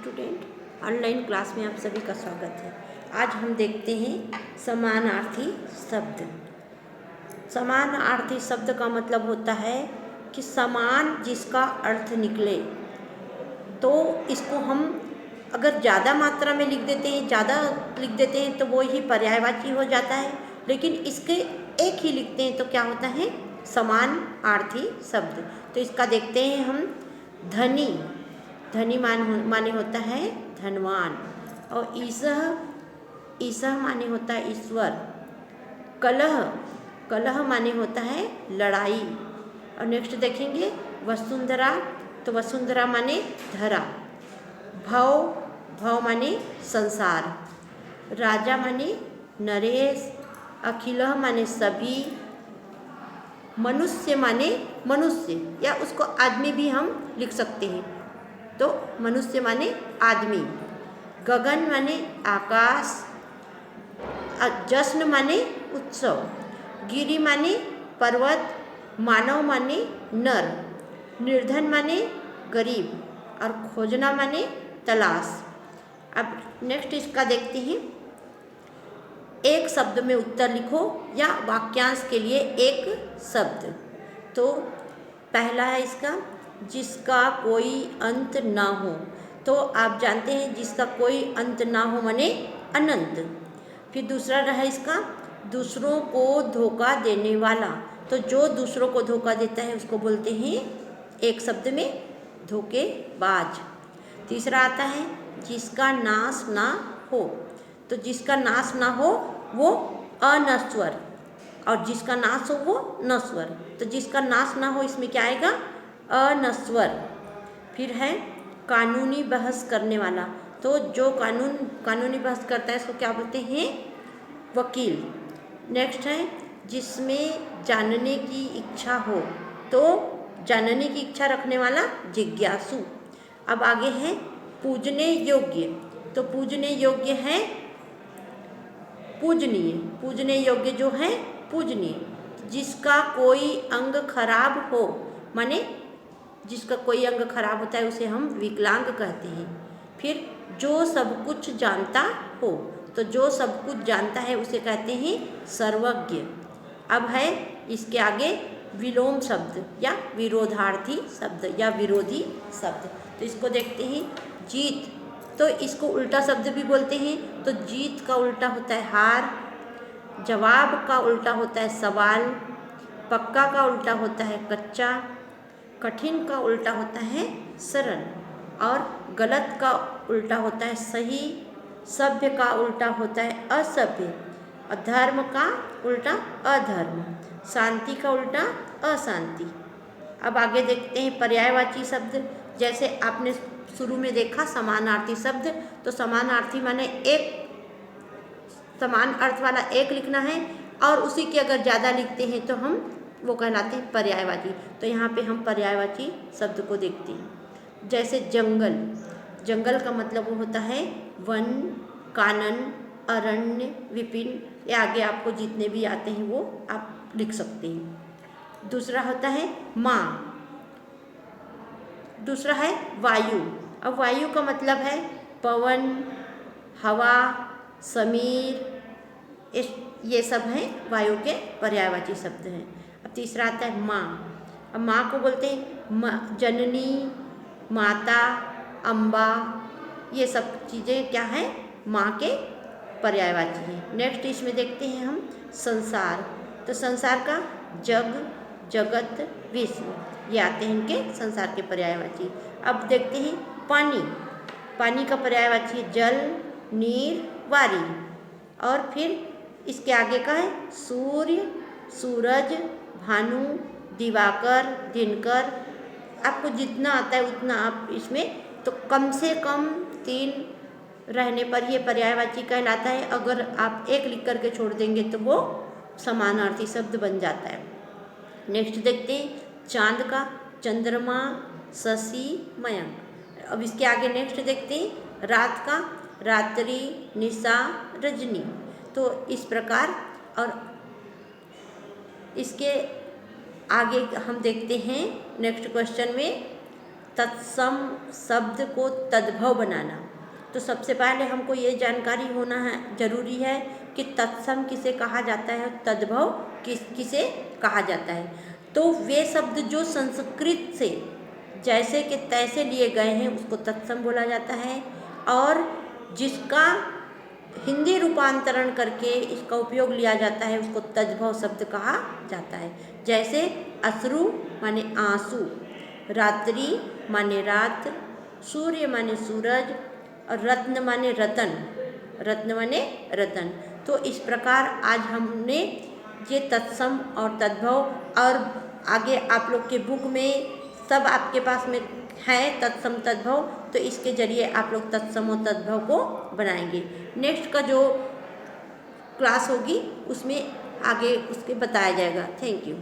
Student, online class में आप सभी का स्वागत है। आज हम देखते हैं समानार्थी शब्द। समानार्थी शब्द का मतलब होता है कि समान जिसका अर्थ निकले। तो इसको हम अगर ज़्यादा मात्रा में लिख देते हैं तो वो ही पर्यायवाची हो जाता है, लेकिन इसके एक ही लिखते हैं तो क्या होता है, समानार्थी शब्द। तो इसका देखते हैं हम। धनी, धनी माने होता है धनवान, और ईसह माने होता है ईश्वर। कलह, कलह माने होता है लड़ाई। और नेक्स्ट देखेंगे वसुंधरा, तो वसुंधरा माने धरा। भव, भव माने संसार। राजा माने नरेश। अखिलह माने सभी। मनुष्य माने मनुष्य, या उसको आदमी भी हम लिख सकते हैं, तो मनुष्य माने आदमी। गगन माने आकाश। जश्न माने उत्सव। गिरि माने पर्वत। मानव माने नर। निर्धन माने गरीब, और खोजना माने तलाश। अब नेक्स्ट इसका देखते हैं। एक शब्द में उत्तर लिखो या वाक्यांश के लिए एक शब्द। तो पहला है इसका, जिसका कोई अंत ना हो। तो आप जानते हैं जिसका कोई अंत ना हो माने अनंत। फिर दूसरा रहा इसका, दूसरों को धोखा देने वाला। तो जो दूसरों को धोखा देता है उसको बोलते हैं एक शब्द में धोखेबाज। तीसरा आता है जिसका नाश ना हो। तो जिसका नाश ना हो वो अनश्वर, और जिसका नाश हो वो नश्वर। तो जिसका नाश ना हो इसमें क्या आएगा, अनश्वर। फिर है कानूनी बहस करने वाला। तो जो कानूनी बहस करता है इसको क्या बोलते हैं, वकील। नेक्स्ट है जिसमें जानने की इच्छा हो। तो जानने की इच्छा रखने वाला जिज्ञासु। अब आगे है पूजने योग्य। तो पूजने योग्य है पूजनीय। पूजने योग्य जो है पूजनीय। जिसका कोई अंग खराब हो, माने जिसका कोई अंग खराब होता है उसे हम विकलांग कहते हैं। फिर जो सब कुछ जानता हो। तो जो सब कुछ जानता है उसे कहते हैं सर्वज्ञ। अब है इसके आगे विलोम शब्द या विरोधार्थी शब्द या विरोधी शब्द। तो इसको देखते हैं। जीत, तो इसको उल्टा शब्द भी बोलते हैं। तो जीत का उल्टा होता है हार। जवाब का उल्टा होता है सवाल। पक्का का उल्टा होता है कच्चा। कठिन का उल्टा होता है सरल, और गलत का उल्टा होता है सही। सभ्य का उल्टा होता है असभ्य। अधर्म का उल्टा अधर्म। शांति का उल्टा अशांति। अब आगे देखते हैं पर्यायवाची शब्द। जैसे आपने शुरू में देखा समानार्थी शब्द, तो समानार्थी माने एक समान अर्थ वाला एक लिखना है, और उसी के अगर ज़्यादा लिखते हैं तो हम वो कहलाते हैं पर्यायवाची। तो यहाँ पे हम पर्यायवाची शब्द को देखते हैं। जैसे जंगल, जंगल का मतलब वो होता है वन, कानन, अरण्य, विपिन। ये आगे आपको जितने भी आते हैं वो आप लिख सकते हैं। दूसरा होता है माँ। दूसरा है वायु। अब वायु का मतलब है पवन, हवा, समीर, ये सब हैं वायु के पर्यायवाची शब्द हैं। अब तीसरा आता है माँ। अब माँ को बोलते हैं जननी, माता, अम्बा। ये सब चीज़ें क्या हैं, माँ के पर्यायवाची हैं। नेक्स्ट इसमें देखते हैं हम संसार। तो संसार का जग, जगत, विश्व, ये आते हैं इनके संसार के पर्यायवाची। अब देखते हैं पानी। पानी का पर्यायवाची है जल, नीर, वारी। और फिर इसके आगे का है सूर्य, सूरज, भानु, दिवाकर, दिनकर। आपको जितना आता है उतना आप इसमें, तो कम से कम 3 रहने पर ये पर्यायवाची कहलाता है। अगर आप एक लिख करके छोड़ देंगे तो वो समानार्थी शब्द बन जाता है। नेक्स्ट देखते हैं चांद का चंद्रमा, शशि, मयंक। अब इसके आगे नेक्स्ट देखते हैं रात का रात्रि, निशा, रजनी। तो इस प्रकार। और इसके आगे हम देखते हैं नेक्स्ट क्वेश्चन में तत्सम शब्द को तद्भव बनाना। तो सबसे पहले हमको ये जानकारी होना है जरूरी है कि तत्सम किसे कहा जाता है, तद्भव किसे कहा जाता है। तो वे शब्द जो संस्कृत से जैसे कि तैसे लिए गए हैं उसको तत्सम बोला जाता है, और जिसका हिंदी रूपांतरण करके इसका उपयोग लिया जाता है उसको तद्भव शब्द कहा जाता है। जैसे अश्रु माने आंसू, रात्रि माने रात, सूर्य माने सूरज, और रत्न माने रतन, रत्न माने रतन। तो इस प्रकार आज हमने ये तत्सम और तद्भव, और आगे आप लोग के बुक में सब आपके पास में है तत्सम तद्भव, तो इसके जरिए आप लोग तत्सम और तद्भव को बनाएंगे। नेक्स्ट का जो क्लास होगी उसमें आगे उसके बताया जाएगा। Thank you.